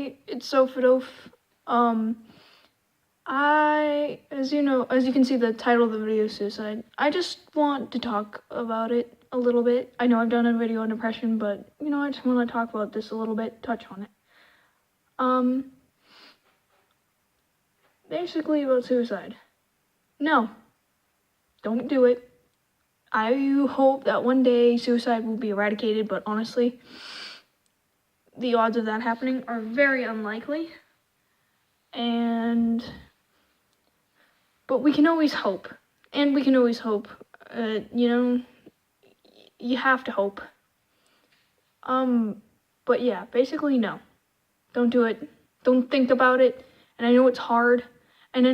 everybody, it's Sophidof. As you can see the title of the video is suicide. I just want to talk about it a little bit. I know I've done a video on depression, but, I just want to talk about this a little bit, touch on it. Basically about suicide. No, don't do it. I hope that one day suicide will be eradicated, but honestly, the odds of that happening are very unlikely. But we can always hope. And we can always hope. You have to hope. But yeah, basically no. Don't do it. Don't think about it. And I know it's hard. And I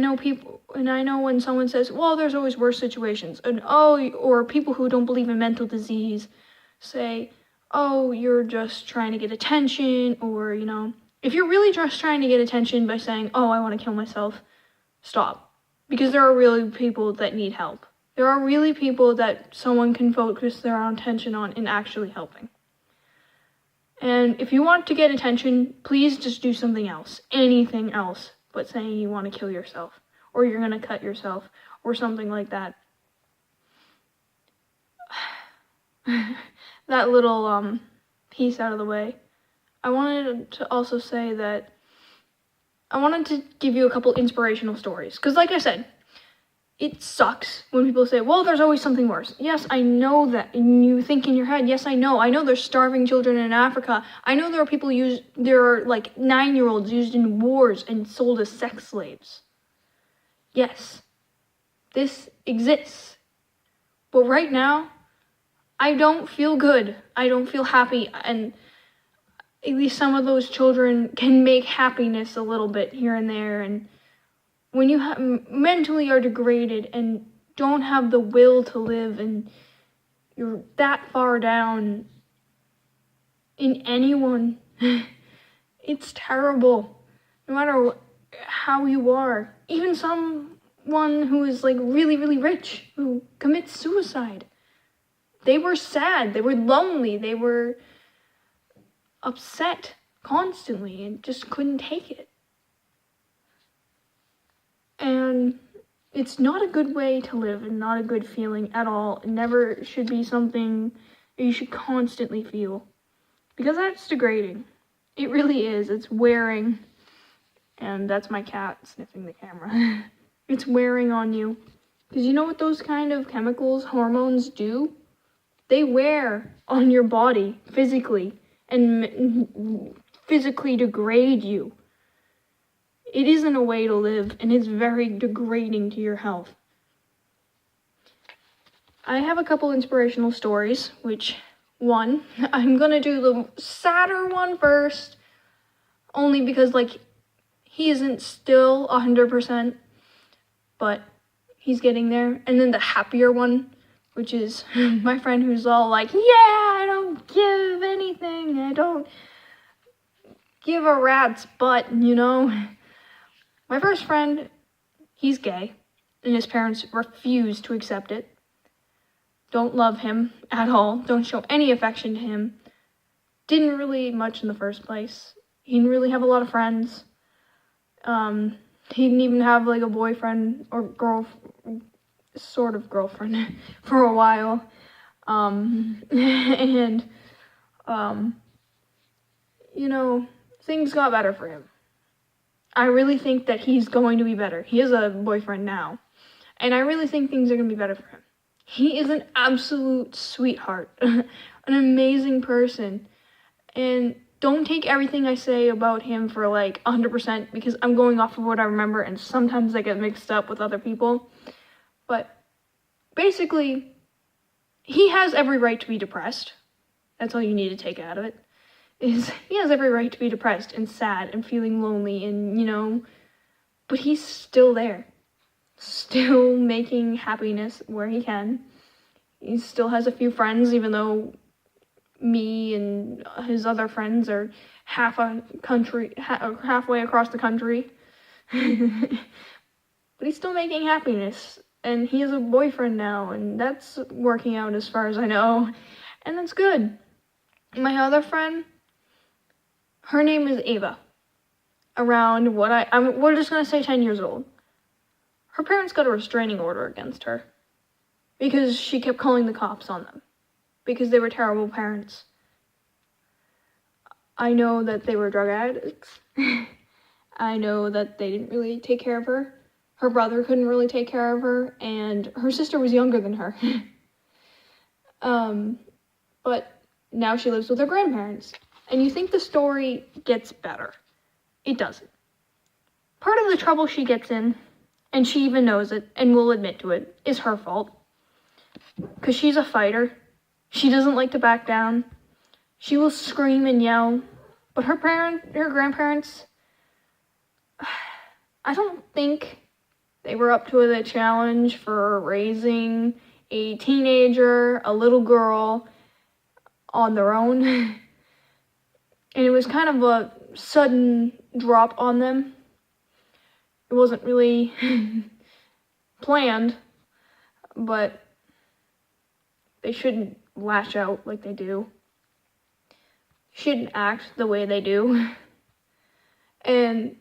know when someone says, well, there's always worse situations. Or people who don't believe in mental disease say, oh, you're just trying to get attention, or, if you're really just trying to get attention by saying, oh, I want to kill myself, stop. Because there are really people that need help. There are really people that someone can focus their own attention on in actually helping. And if you want to get attention, please just do something else. Anything else but saying you want to kill yourself, or you're going to cut yourself, or something like that. That little piece out of the way. I wanted to also say that I wanted to give you a couple inspirational stories. Because like I said, it sucks when people say, well, there's always something worse. Yes, I know that. And you think in your head, yes, I know. I know there's starving children in Africa. I know there are like 9-year-olds used in wars and sold as sex slaves. Yes, this exists. But right now, I don't feel good. I don't feel happy. And at least some of those children can make happiness a little bit here and there. And when you mentally are degraded and don't have the will to live, and you're that far down in anyone, it's terrible. No matter how you are. Even someone who is like really, really rich, who commits suicide. They were sad, they were lonely, they were upset constantly and just couldn't take it. And it's not a good way to live and not a good feeling at all. It never should be something that you should constantly feel, because that's degrading. It really is. It's wearing, and that's my cat sniffing the camera. It's wearing on you. Because you know what those kind of chemicals, hormones do? They wear on your body physically and physically degrade you. It isn't a way to live, and it's very degrading to your health. I have a couple inspirational stories, which, one, I'm gonna do the sadder one first, only because, he isn't still 100%, but he's getting there. And then the happier one, which is my friend who's all like, yeah, I don't give anything, I don't give a rat's butt, My first friend, he's gay, and his parents refuse to accept it. Don't love him at all, don't show any affection to him. Didn't really much in the first place. He didn't really have a lot of friends. He didn't even have a boyfriend or sort of girlfriend for a while. Things got better for him. I really think that he's going to be better. He has a boyfriend now. And I really think things are going to be better for him. He is an absolute sweetheart. An amazing person. And don't take everything I say about him for 100%, because I'm going off of what I remember, and sometimes I get mixed up with other people. But basically, he has every right to be depressed. That's all you need to take out of it. Is he has every right to be depressed and sad and feeling lonely and, but he's still there. Still making happiness where he can. He still has a few friends, even though me and his other friends are halfway across the country. But he's still making happiness. And he has a boyfriend now, and that's working out as far as I know. And that's good. My other friend, her name is Ava. around we're just gonna say 10 years old. Her parents got a restraining order against her because she kept calling the cops on them because they were terrible parents. I know that they were drug addicts. I know that they didn't really take care of her. Her brother couldn't really take care of her, and her sister was younger than her. But now she lives with her grandparents. And you think the story gets better. It doesn't. Part of the trouble she gets in, and she even knows it, and will admit to it, is her fault. Because she's a fighter. She doesn't like to back down. She will scream and yell. But her grandparents, I don't think they were up to the challenge for raising a teenager, a little girl, on their own. And it was kind of a sudden drop on them. It wasn't really planned, but they shouldn't lash out like they do. Shouldn't act the way they do. And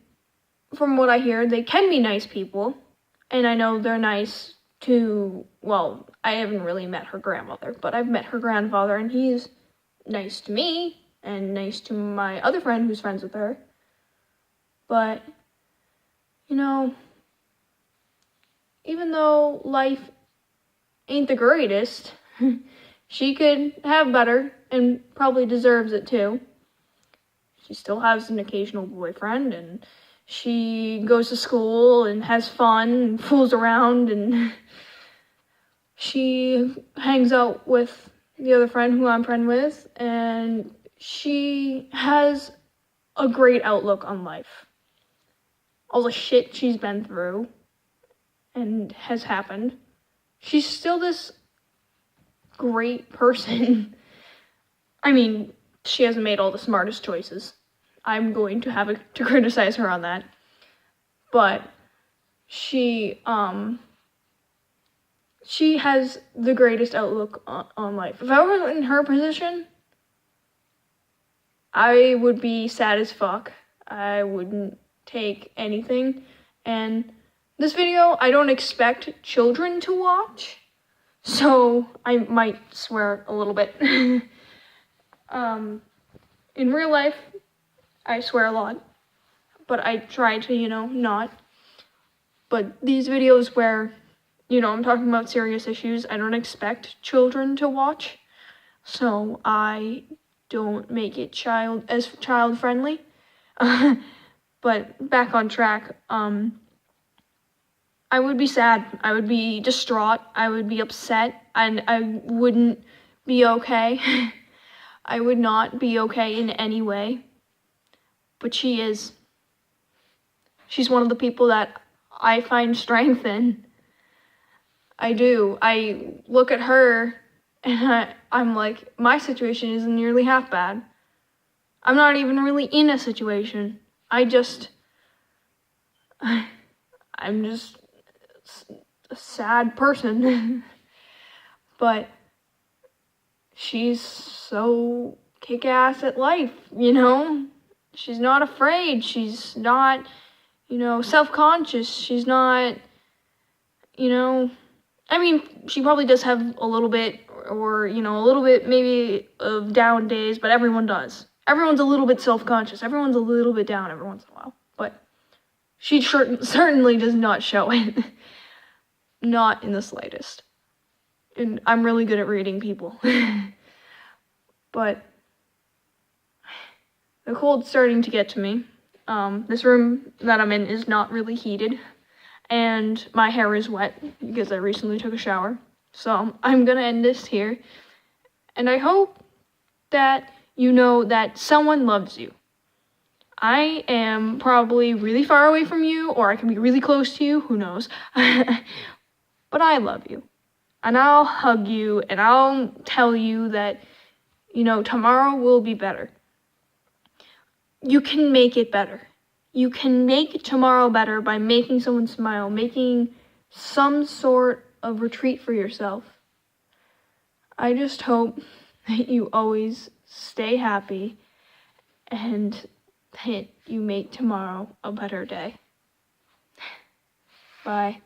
from what I hear, they can be nice people. And I know they're nice to, well, I haven't really met her grandmother, but I've met her grandfather, and he's nice to me and nice to my other friend who's friends with her. But, you know, even though life ain't the greatest, she could have better and probably deserves it too. She still has an occasional boyfriend, and she goes to school and has fun and fools around, and she hangs out with the other friend who I'm friend with, and she has a great outlook on life. All the shit she's been through and has happened, she's still this great person. I mean, she hasn't made all the smartest choices. I'm going to to criticize her on that. But she has the greatest outlook on life. If I were in her position, I would be sad as fuck. I wouldn't take anything. And this video, I don't expect children to watch, so I might swear a little bit. In real life, I swear a lot, but I try to, not. But these videos where, I'm talking about serious issues, I don't expect children to watch, so I don't make it child friendly. But back on track, I would be sad, I would be distraught, I would be upset, and I wouldn't be okay. I would not be okay in any way. But she is. She's one of the people that I find strength in. I do. I look at her and I'm like, my situation isn't nearly half bad. I'm not even really in a situation. I'm just a sad person. But she's so kick-ass at life, She's not afraid. She's not, self-conscious. She's not, I mean, she probably does have a little bit, or, a little bit maybe of down days, but everyone does. Everyone's a little bit self-conscious. Everyone's a little bit down every once in a while. But she certainly does not show it. Not in the slightest. And I'm really good at reading people. But the cold's starting to get to me. This room that I'm in is not really heated, and my hair is wet because I recently took a shower. So I'm gonna end this here, and I hope that you know that someone loves you. I am probably really far away from you, or I can be really close to you, who knows. But I love you, and I'll hug you, and I'll tell you that, tomorrow will be better. You can make it better. You can make tomorrow better by making someone smile, making some sort of retreat for yourself. I just hope that you always stay happy, and hint, you make tomorrow a better day. Bye.